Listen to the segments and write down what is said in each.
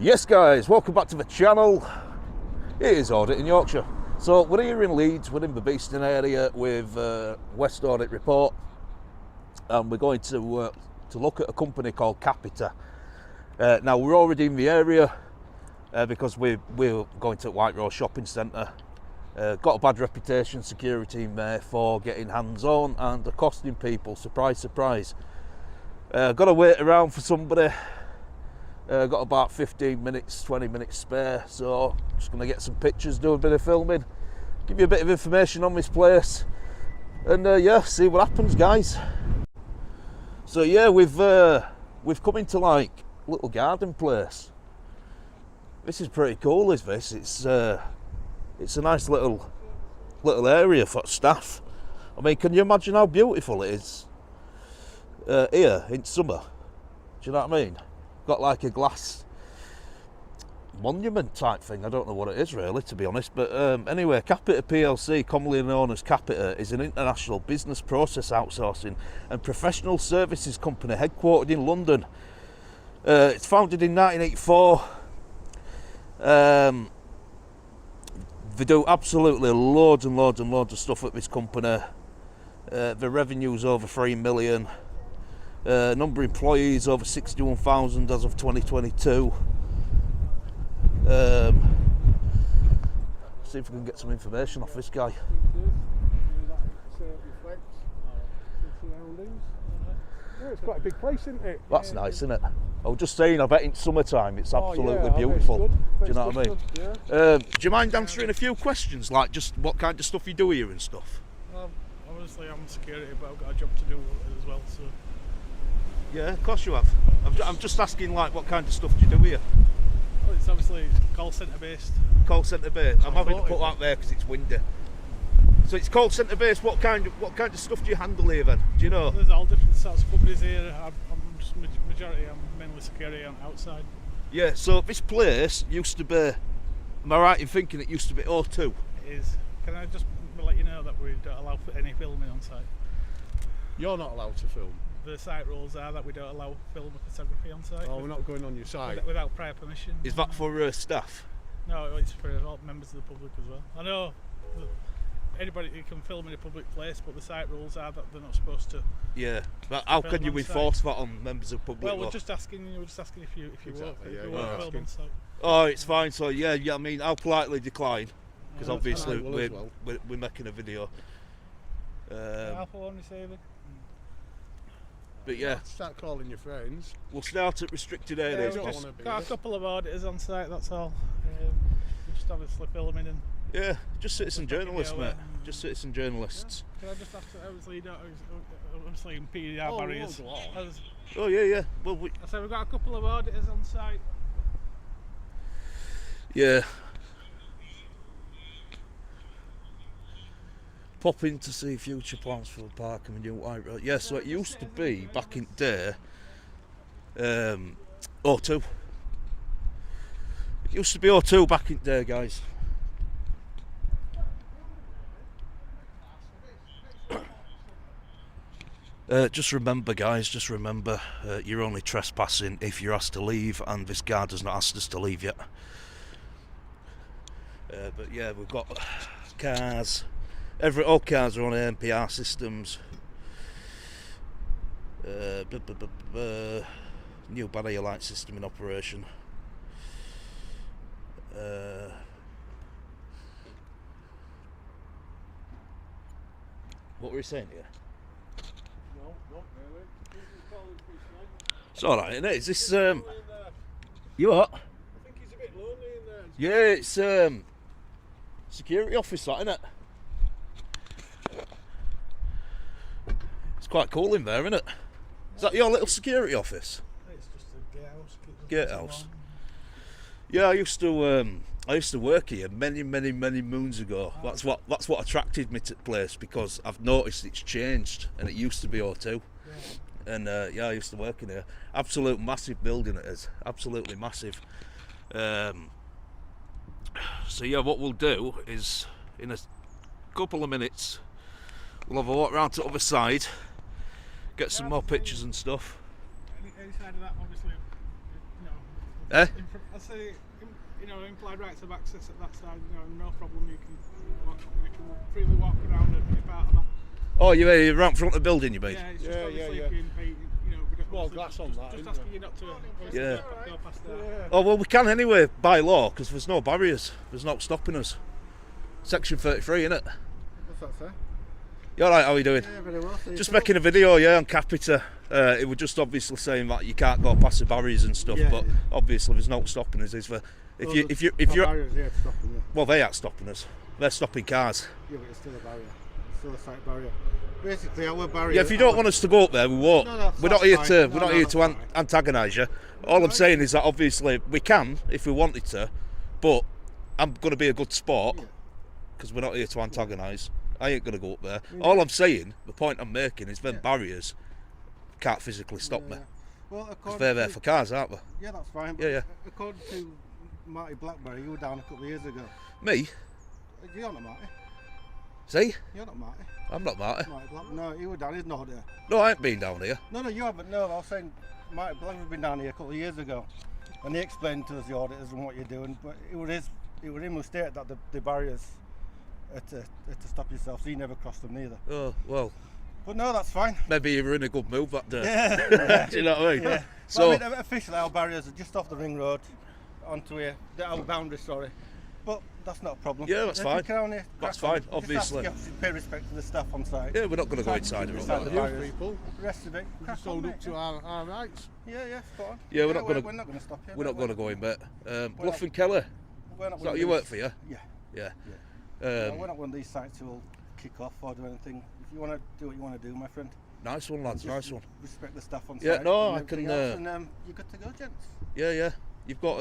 Yes guys, welcome back to the channel. It is Audit in Yorkshire. So we're here in Leeds, we're in the Beeston area with West Audit Report, and we're going to look at a company called Capita. Now we're already in the area because we're going to White Rose Shopping Centre. Got a bad reputation, security in there, for getting hands-on and accosting people. Surprise, surprise. Got to wait around for somebody. Got about 15 minutes, 20 minutes spare, so just going to get some pictures, do a bit of filming, give you a bit of information on this place, and yeah, see what happens, guys. So yeah, we've come into like little garden place. This is pretty cool, is this? It's a nice little area for staff. I mean, can you imagine how beautiful it is here in summer? Do you know what I mean? Got like a glass monument type thing. I don't know what it is really, to be honest, but anyway, Capita PLC, commonly known as Capita, is an international business process outsourcing and professional services company headquartered in London. It's founded in 1984. They do absolutely loads and loads and loads of stuff at this company. The revenue's over 3 million. Number of employees over 61,000 as of 2022. See if we can get some information off this guy. Yeah, it's quite a big place, isn't it? That's nice, isn't it? I was just saying, I bet in summertime it's absolutely beautiful. Do you know what I mean? Yeah. Do you mind answering a few questions, like just what kind of stuff you do here and stuff? Well, obviously I'm security, but I've got a job to do as well, so... Yeah, of course you have. I'm just asking, like, what kind of stuff do you do here? Well, it's obviously call centre based. Call centre based. I'm having to put that there because it's windy. So it's call centre based. What kind of stuff do you handle here then? Do you know? There's all different sorts of companies here. I'm just majority. I'm mainly security on outside. Yeah. So this place used to be. Am I right in thinking it used to be O2? It is. Can I just let you know that we don't allow any filming on site? You're not allowed to film. The site rules are that we don't allow film or photography on site. Oh, we're not going on your site. Without prior permission. Is that for staff? No, it's for all members of the public as well. I know anybody who can film in a public place, but the site rules are that they're not supposed to. Yeah, but how can you enforce that on members of public? Well, we're just asking if you Exactly, won't, yeah, won't film on site. Oh, it's fine. So yeah. I mean, I'll politely decline because Yeah, obviously well. we're making a video. Alpha one receiving. But yeah, Start calling your friends. we'll start at restricted areas. don't We've wanna just be got a this. couple of auditors on site, that's all. We're just obviously filming and... Yeah, just citizen Just making journalists, it mate. aware. Just citizen journalists. Can I just ask, obviously you don't, obviously in PDR barriers. go on. As Oh yeah. Well, I said, we've got a couple of auditors on site. yeah. Pop in to see future plans for the park and the new White Road. Yeah, so it used to be back in the day O2. It used to be O2 back in the day, guys. Just remember, guys, you're only trespassing if you're asked to leave, and this guard has not asked us to leave yet. But yeah, we've got cars. All cars are on NPR systems. New barrier light system in operation. What were you saying here? No, not really. It's alright, isn't it? Is this you what? I think he's a bit lonely in there. Yeah, it's security office, that, isn't it? It's quite cool in there, isn't it? Is that your little security office? It's just a gatehouse. Gatehouse. Yeah, I used to work here many moons ago. That's what attracted me to the place, because I've noticed it's changed, and it used to be O2. Yeah. And yeah, I used to work in here. Absolute massive building it is. Absolutely massive. So yeah, what we'll do is in a couple of minutes we'll have a walk around to the other side, get some more pictures and stuff. Any side of that, obviously, you know, Eh? I say, you know, implied rights of access at that side. You know, no problem. You can freely walk around and be part of that. Oh, you're right in front of the building, you mean? Yeah, it's just Yeah, obviously yeah. you know, we don't More obviously glass on just, that, Just isn't asking there? you not to Yeah. go past that. Yeah. Oh, well, we can anyway, by law, because there's no barriers. There's no stopping us. Section 33, innit? What's that say? You alright, how are you doing? Yeah, very well. So Just making a video, yeah, on Capita. It was just obviously saying that you can't go past the barriers and stuff, Yeah, but yeah. obviously there's no stopping us. Is there? If you're barriers, yeah, stopping you. well, they aren't stopping us. They're stopping cars. Yeah, but it's still a barrier. It's still a site barrier. Basically, our barrier. Yeah, if you don't want us to go up there, we won't. No, we're not here that's to fine. we're No, not no, here that's to fine. antagonise you. All I'm saying is that obviously we can if we wanted to, but I'm going to be a good sport Yeah. because we're not here to antagonise. I ain't going to go up there. All I'm saying, the point I'm making, is them Yeah. barriers can't physically stop me. Well, Because according they're there to, for cars, aren't they? yeah, that's fine. But Yeah, yeah. According to Marty Blackberry, you were down a couple of years ago. Me? You're not Marty. See? You're not Marty. I'm not Marty. Marty Black. No, you were down. He's not here. No, I ain't been down here. No, you haven't. No, I was saying Marty Blackberry's been down here a couple of years ago, and he explained to us the auditors and what you're doing. But it was him who stated that the barriers are to stop yourself. So you never crossed them neither. Oh, well, But no, that's fine. maybe you were in a good mood that day. Yeah. Do you know what I mean? Yeah. So, But I mean, officially, our barriers are just off the ring road onto here. Our boundary, sorry. But that's not a problem. Yeah, that's If fine. you can only That's crack on, fine, you just obviously. have to pay respect to the staff on site. yeah, we're not going to go inside the it. Beside the Right? barriers. people. The rest of it, We crack just on, hold mate, up to our rights. Yeah, spot on. Yeah, we're not gonna- We're not going to stop you. We're not going to go in, mate. We're Bluff not- and Kelly, We're not is that one what you of work these- for, yeah? Yeah. Yeah. No, we're not one of these sites who will kick off or do anything. If you want to do what you want to do, my friend, Nice one, lads, just nice one. respect the staff on Yeah, site. no, and I everything can, else, and you're good to go, gents. Yeah. You've got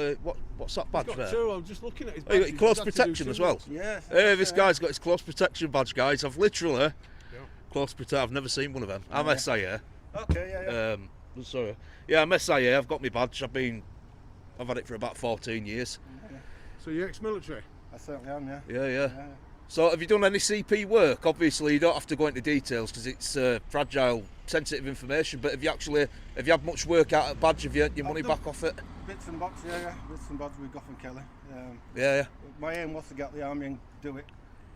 what's that badge Got there? two, I'm just looking at his Oh, you got badges, your close he's had to do protection as well. Yeah. Hey, this yeah. guy's got his close protection badge, guys. I've literally Yeah. close protection. I've never seen one of them. I'm Yeah. SIA. Okay, yeah. Sorry. Yeah, I'm SIA. I've got my badge. I've had it for about 14 years. So you're ex-military? I certainly am, yeah. Yeah. So have you done any CP work? Obviously, you don't have to go into details because it's fragile, sensitive information. But have you had much work out of badge? Have you earned your money I've done- back off it? Bits and bobs, yeah. Bits and bobs with Goff and Kelly. Yeah. My aim was to get the army and do it.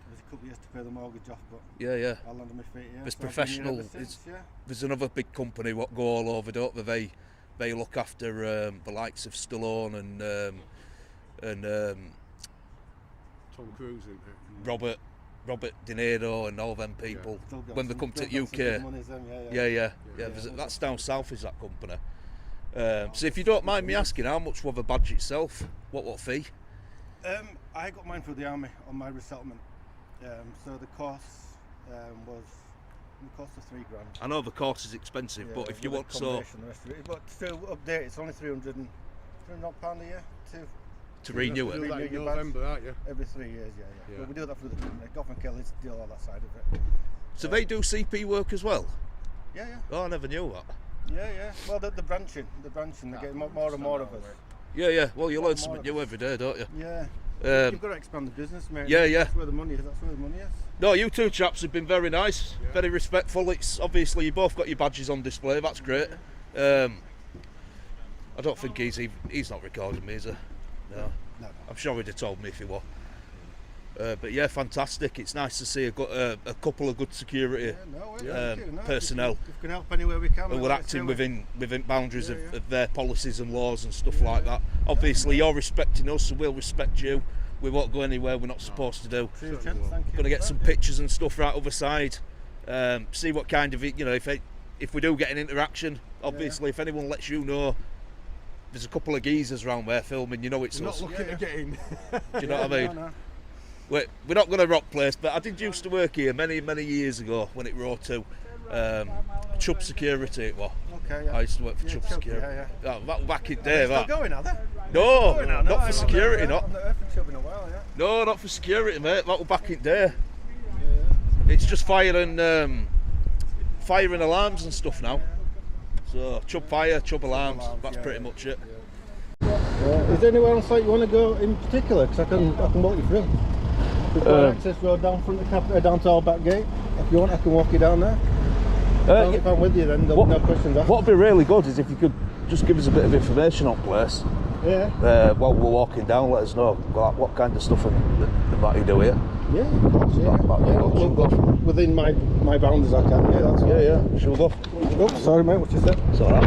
There's a couple of years to pay the mortgage off, but Yeah. I landed my feet, yeah. There's So I've been here professional- ever since, yeah. There's another big company what go all over, don't they? They look after the likes of Stallone and Tom Cruise, isn't it? Robert De Niro and all them people Still got when they some- come to still got some good UK. monies, them, Yeah. That's down south, is that company? So if you don't mind me asking, how much was the badge itself? What fee? I got mine through the army on my resettlement. So the cost was the cost of £3,000. I know the course is expensive, Yeah, but if you with want so accommodation and the rest of it. But to update, it's only £300 a year to renew You it. do that in Renew your badge. November, aren't you? every 3 years. Yeah. Yeah. But we do that through the company. Goff and Kelly's deal all that side of it. So they do CP work as well? Yeah. Oh, I never knew that. Yeah. Well, the branching, they're getting more and more of us. Yeah. Well, you learn More something of new us. every day, don't you? Yeah. Um, You've got to expand the business, mate. yeah. That's where the money is. No, you two chaps have been very nice, Yeah. very respectful. It's obviously you both got your badges on display. That's great. I don't think he's not recording me, is he? No. No. I'm sure he'd have told me if he were. But yeah, fantastic. It's nice to see a couple of good security personnel If we can help any way we can. who mate, are let's acting do it. within boundaries Yeah. of their policies and laws and stuff like that. Obviously, you're respecting us, so we'll respect you. We won't go anywhere we're not supposed to do. Cheers, gents, thank you. Going to get for some that. pictures and stuff right other side. See what kind of if we do get an interaction. Obviously, if anyone lets you know, there's a couple of geezers around there filming. You know it's You're us. not looking to get in. Do you know what I mean? No. We're not going to rock place, but I did used to work here many years ago when it wrote to Chubb Security. It was. Okay, yeah. I used to work for Yeah, Chubb Chubb, Security. yeah. That back in Are day. they still That. going, are they? No, Going now, not I'm for security, on the, not. I'm not heard from Chubb in a while, yeah. No, not for security, mate. That was back in day. Yeah. It's just firing alarms and stuff now. So Chubb fire, Chubb alarms. That's yeah, pretty yeah. much it. Is there anywhere on site you want to go in particular? Because I can walk you through. We've got access road down front of Capita, down to our back gate. If you want, I can walk you down there. If I'm with you, then there'll be no questions asked. What'd be really good is if you could just give us a bit of information on place. while we're walking down. Let us know what kind of stuff that you do here. Yeah, of course, yeah. Within my boundaries, I can. Yeah, that's fine. Yeah. Shall we go? Oh, sorry, mate. What you said? It's alright.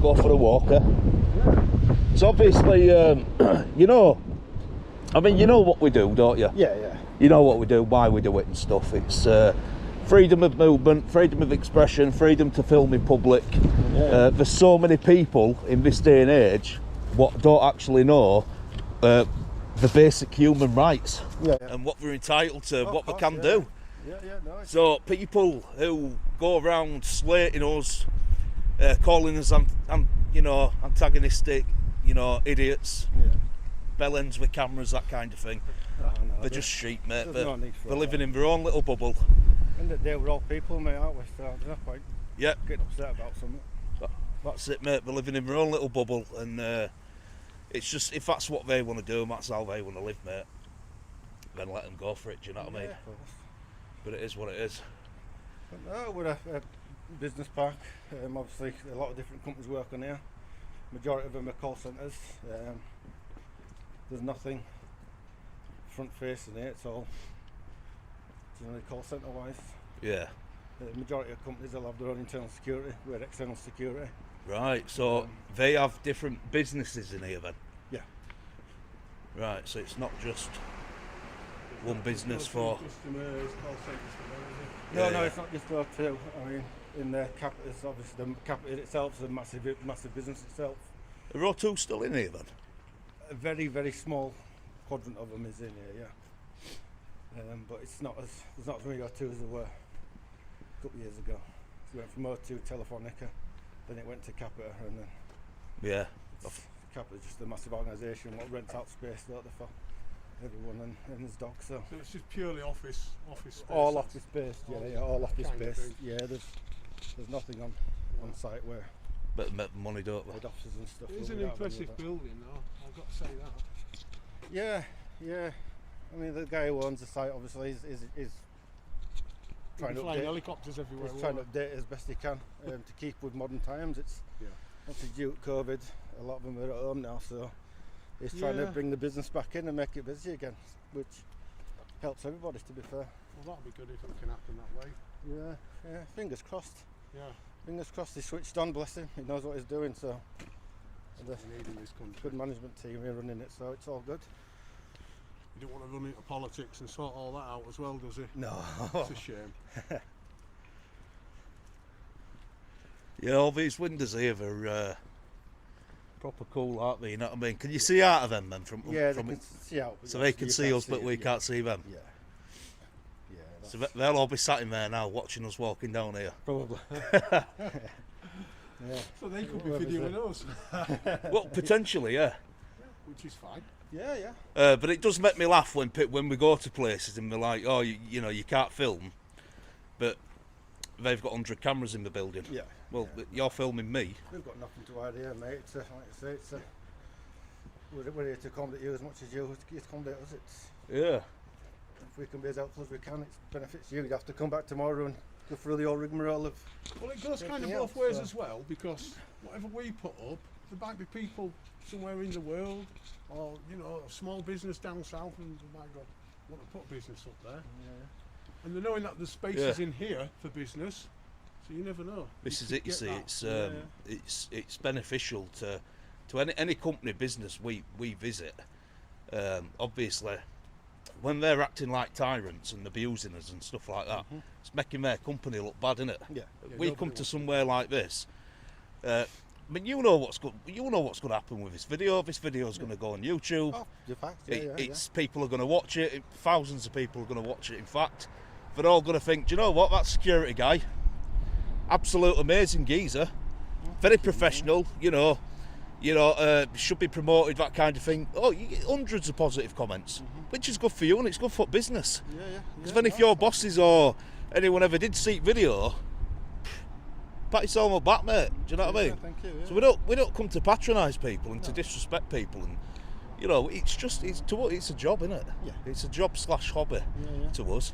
Go for a walk. So obviously, you know what we do, don't you? Yeah. You know what we do, why we do it and stuff. It's freedom of movement, freedom of expression, freedom to film in public. Yeah. There's so many people in this day and age what don't actually know the basic human rights and what we're entitled to, what we can do. No, so people who go around slating us, calling us antagonistic, idiots, bellends with cameras, that kind of thing. They're just sheep, mate. They're living in their own little bubble. And they we're all people, mate, aren't we? So there's no point getting upset about something. That's it, mate. They're living in their own little bubble, and it's just, if that's what they want to do and that's how they want to live, mate, then let them go for it. Do you know what I mean? Of course. But it is what it is. But no, we're a business park. Obviously, a lot of different companies work on here. Majority of them are call centres. There's nothing front facing here. It's all generally call centre wise. Yeah. The majority of companies will have their own internal security. We're external security. Right. So they have different businesses in here then. Yeah. Right. So it's not just one business for. Customers, call centres for them, is it? No, it's not just those two. I mean, in the Capita, it's obviously the Capita itself is a massive business itself. Are O2 still in here then? A very, very small quadrant of them is in here, but there's not as many O2 as there were a couple of years ago. So we went from O2 Telefonica, then it went to Capita, and then Capita's just a massive organisation. What rents out space, don't they, for everyone and his dog. So it's just purely office space. All office space, all office kind of space. thing. Yeah, there's nothing on site where But money, don't they? head offices and stuff. It is an we don't have any of impressive that. building, though. I've got to say that. Yeah. I mean, the guy who owns the site obviously is trying to Flying update. helicopters everywhere. He's trying to update it as best he can to keep with modern times. It's obviously due to COVID. A lot of them are at home now, so he's trying to bring the business back in and make it busy again, which helps everybody. To be fair. Well, that'll be good if it can happen that way. Yeah. Fingers crossed. Yeah. Fingers crossed. He's switched on. Bless him. He knows what he's doing. So. That's what we need in this country. Good management team here running it, so it's all good. You don't want to run into politics and sort all that out as well, does he? No. It's a shame. Yeah, all these windows here are proper cool, aren't they? You know what I mean? Can you see out of them then? From they can see out. So they can see us, but we can't see them. Yeah. So they'll all be sat in there now watching us walking down here. Probably. So they could be videoing us. Well, potentially, yeah. Which is fine. Yeah. But it does make me laugh when we go to places and we're like, oh, you can't film, but they've got 100 cameras in the building. Yeah. Well, you're filming me. We've got nothing to hide here, mate. It's like I say, we're here to accommodate you as much as you accommodate us. Yeah. If we can be as helpful as we can, it benefits you. You'd have to come back tomorrow and go through the old rigmarole of. Well, it goes kind of everything both else, ways so. as well, because whatever we put up, there might be people somewhere in the world, or a small business down south, and they might go want to put business up there. Yeah. And they're knowing that there's spaces in here for business, so you never know. This is it. You see, it's beneficial to any company business we visit. Obviously, when they're acting like tyrants and abusing us and stuff like that, it's making their company look bad, isn't it? Yeah. We come to somewhere like this. I mean, you know what's going to happen with this video. This video is going to go on YouTube. Oh, the fact. It's people are going to watch it. Thousands of people are going to watch it. In fact, they're all going to think, do you know what? That security guy, absolute amazing geezer, very professional. Should be promoted, that kind of thing. Oh, you get hundreds of positive comments, which is good for you and it's good for business. Because then if your bosses or anyone ever did seek video, pat yourself on the back, mate. Do you know what I mean? Thank you. So we don't come to patronise people and to disrespect people, and it's a job, isn't it? Yeah. It's a job / hobby to us.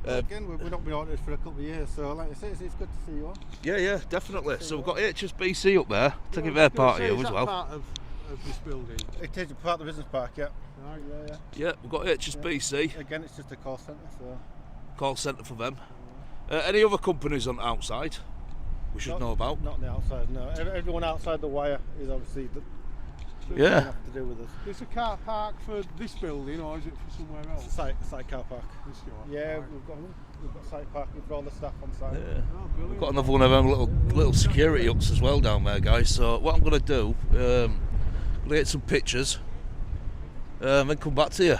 Again, we've not been audited for a couple of years, so like I say, it's good to see you all. Yeah, definitely. So we've got HSBC up there, taking their part here as well. Part of this building. It is part of the business park, yeah. Right. Yeah, we've got HSBC, Yeah. Again, it's just a call centre, so. call centre for them. Any other companies on the outside we should know about? Not on the outside, no. Everyone outside the wire is obviously Yeah. have to do with us. Is a car park for this building or is it for somewhere else? It's a site car park. This one? Yeah, Right. we've got site parking for all the staff on site. Yeah. Oh, brilliant. We've got another one of them little security huts as well down there, guys. So what I'm going to do, I'm going to get some pictures and come back to you.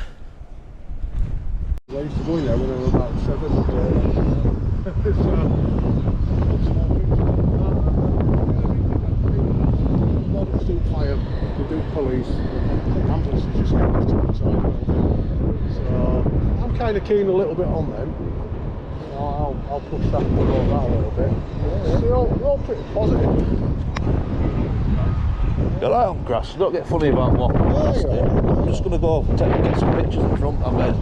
I used to go in there when I was about 7. They do fire, they do police, ambulances just get left to one side. So I'm kind of keen a little bit on them. You know, I'll push that and all that a little bit. They're all pretty positive. Get out on grass, don't get funny about walking past it. I'm just going to go get some pictures in front and then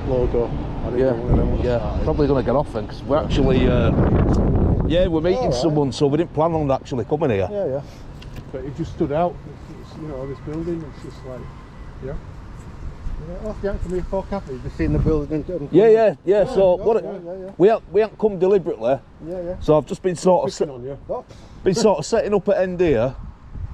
Logo. yeah, probably going to get off then because we're actually we're meeting someone, so we didn't plan on actually coming here. Yeah. But it just stood out. It's, you know, this building. It's just like, yeah. Off the for me for Capita, you've seen the building. Yeah. So yeah. we haven't come deliberately. Yeah. So I've just been sort of on you. setting up at end here.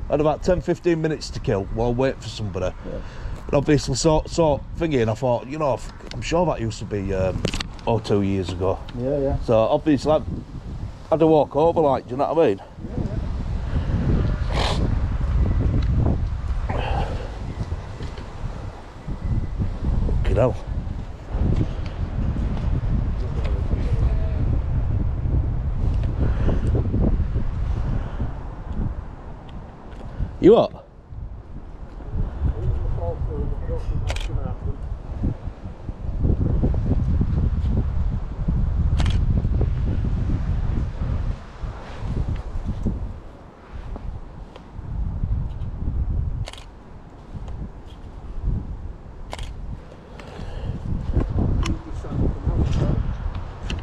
Had about 10-15 minutes to kill while I wait for somebody. Yeah. And obviously sort thinking, I thought, you know, I'm sure that used to be 2 years ago. Yeah. So obviously I had to walk over, like, do you know what I mean? Fucking hell. You what?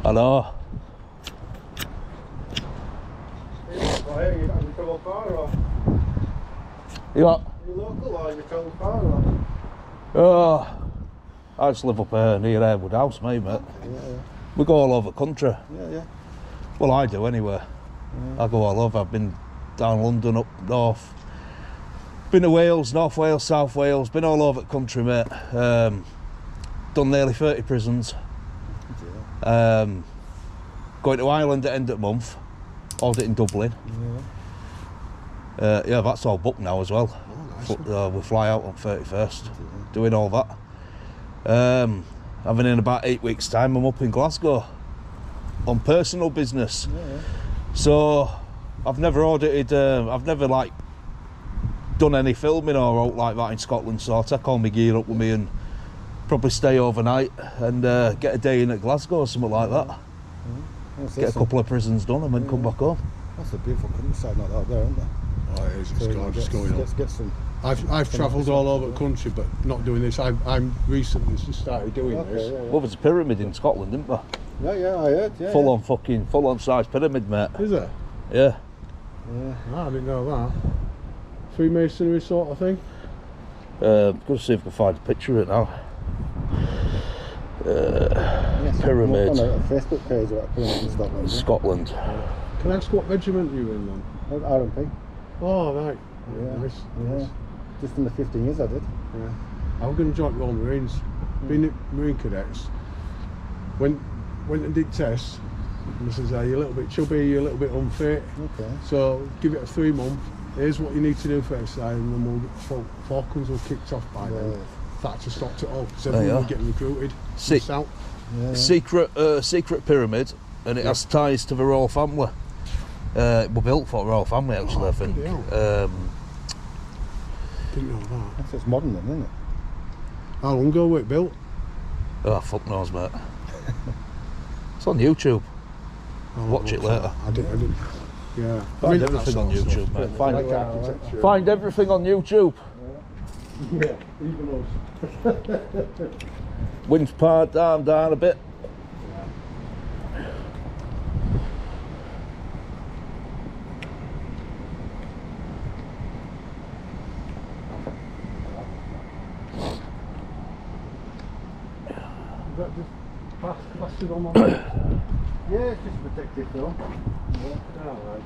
I know. You what? Are you local or are you travel far or? Oh, I just live up here near Airwood House, mate. Yeah. We go all over the country. Yeah. Well, I do anyway. I go all over. I've been down London, up north. Been to Wales, North Wales, South Wales. Been all over the country, mate. Done nearly 30 prisons. Going to Ireland at end of the month. Auditing Dublin. Yeah, that's all booked now as well. Oh, nice. We fly out on 31st. Doing all that. Having in about 8 weeks' time, I'm up in Glasgow on personal business. So I've never audited. I've never like done any filming or out like that in Scotland. So I'll take all my gear up with me and probably stay overnight and get a day in at Glasgow or something like that. Get a couple of prisons done and then come back home. That's a beautiful countryside not out there, isn't there? Oh, it is. It's gorgeous going on. Get some. I've travelled all over the country, but not doing this. I'm recently just started doing this. Well, there's a pyramid in Scotland, isn't there? Yeah, I heard. Yeah, Full on size pyramid, mate. Is there? Yeah. Ah, I didn't know that. Freemasonry sort of thing. Gotta see if I can find a picture of it now. Pyramid. On a Facebook page about pyramid in Scotland. Scotland. Can I ask what regiment you in then? RMP. Oh, right. Yeah. Nice. Yeah. Just in the 15 years I did. Yeah. I'm going to join the Royal Marines. Being at Marine Cadets, went and did tests. And they says, you're a little bit chubby, you're a little bit unfit. Okay. So give it a 3 month. Here's what you need to do for exercise, and then we'll get Falcons were kicked off by then. Thatcher stopped it all because everyone was getting recruited. South. Secret pyramid, and it has ties to the royal family. It was built for the royal family, actually. I think. Didn't know that. That's modern then, isn't it? How long ago was it built? Oh, fuck knows, mate. It's on YouTube. Watch it later. I didn't. Yeah. Find everything on YouTube, mate. Find everything on YouTube. Yeah, even us. Wind's part down a bit. Is that just plastered on? Yeah, it's just protective film. Yeah, alright.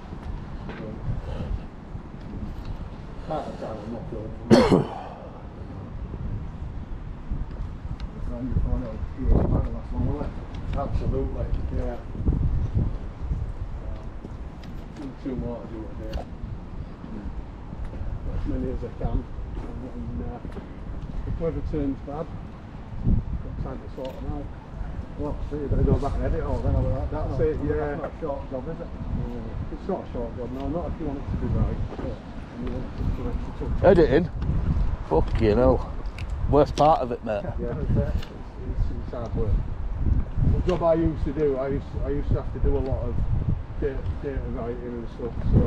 Part of the time I'm not doing it. Absolutely, yeah. Two more to do it there. As many as I can. And if weather turns bad, got time to sort them out. Well, so you're going to go back and edit all then over that. That's it, yeah. That's not a short job, is it? It's not a short job, no, not if you want it to be right. And you want it to correct the touch. Editing? Fucking hell. Worst part of it, mate. Yeah, it's hard work. The job I used to do, I used to have to do a lot of data writing and stuff. So,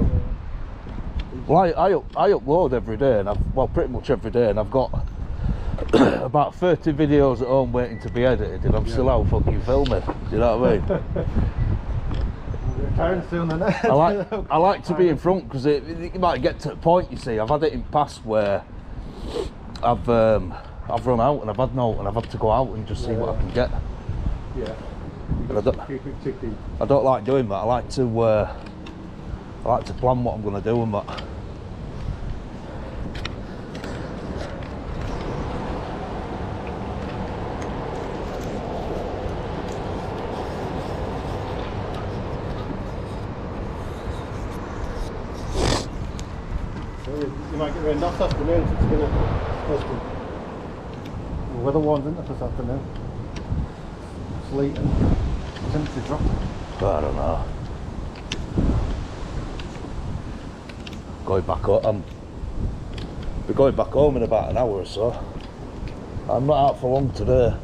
Well, I upload every day, and pretty much every day, and I've got about 30 videos at home waiting to be edited, and I'm still out fucking filming. Do you know what I mean? Retiring soon, then. I like to be in front because it might get to a point. You see, I've had it in past where I've run out and I've had to go out and just see what I can get. yeah. And I don't, Keep it ticking. I don't like doing that. I like to plan what I'm going to do and that. You might get rained off this afternoon, so it's going to the weather warns into this afternoon. Sleet and temperature drop. I don't know. Going back home. We're going back home in about an hour or so. I'm not out for long today.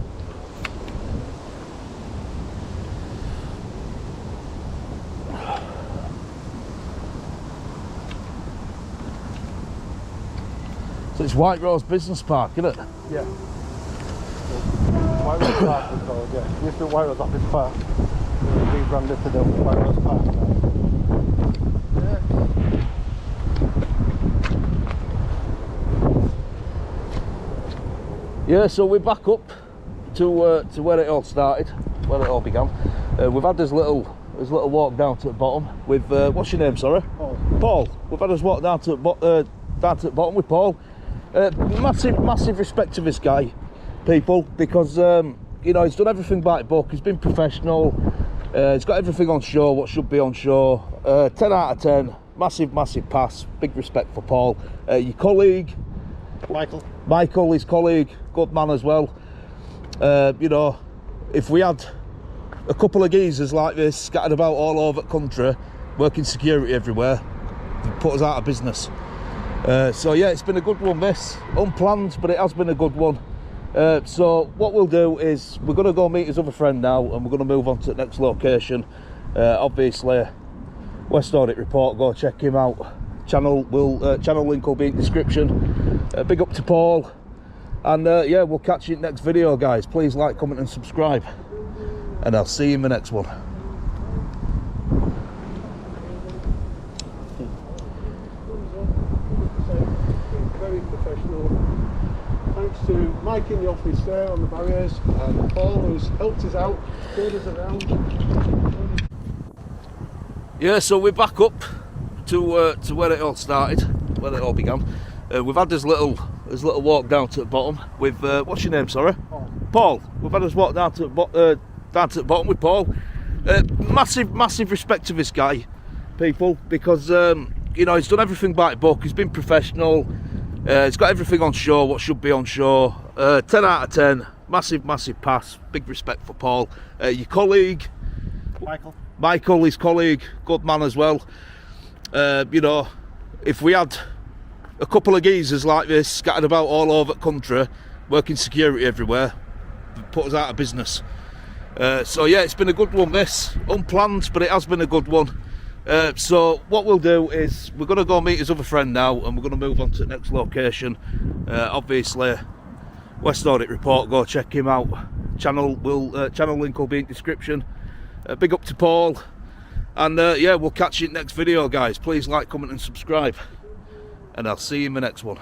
So it's White Rose Business Park, isn't it? Yeah. White Rose Park was called, yeah. It used to be White Rose Office Park. We rebranded to the White Rose Park now. Yeah, so we're back up to where it all started, where it all began. We've had this little walk down to the bottom with what's your name, sorry? Paul. Paul. We've had us walk down to the bottom with Paul. Massive respect to this guy, people, because you know, he's done everything by the book. He's been professional. He's got everything on show, what should be on show. 10 out of 10. Massive pass. Big respect for Paul. Your colleague, Michael, his colleague, good man as well. You know, if we had a couple of geezers like this scattered about all over the country, working security everywhere, it'd put us out of business. So yeah, it's been a good one, this. Unplanned, but it has been a good one. So what we'll do is we're going to go meet his other friend now, and we're going to move on to the next location. Obviously, West Audit Report, go check him out. Channel link will be in the description. Big up to Paul, and yeah, we'll catch you in the next video, guys. Please like, comment and subscribe, and I'll see you in the next one. Very professional. Thanks to Mike in the office there on the barriers, and Paul who's helped us out, showed us around. Yeah, so we're back up to where it all started, where it all began. We've had this little walk down to the bottom with what's your name, sorry? Paul. We've had us walk down to the bottom with Paul. Massive respect to this guy, people, because you know, he's done everything by the book. He's been professional. He's got everything on show, what should be on show. 10 out of 10. Massive pass. Big respect for Paul. Your colleague, Michael, his colleague, good man as well. You know, if we had a couple of geezers like this scattered about all over the country, working security everywhere, it'd put us out of business. So yeah, it's been a good one, this. Unplanned, but it has been a good one. So what we'll do is we're going to go meet his other friend now, and we're going to move on to the next location. Obviously, West Audit Report. Go check him out. Channel link will be in description. Big up to Paul, and yeah, we'll catch you in the next video, guys. Please like, comment, and subscribe, and I'll see you in the next one.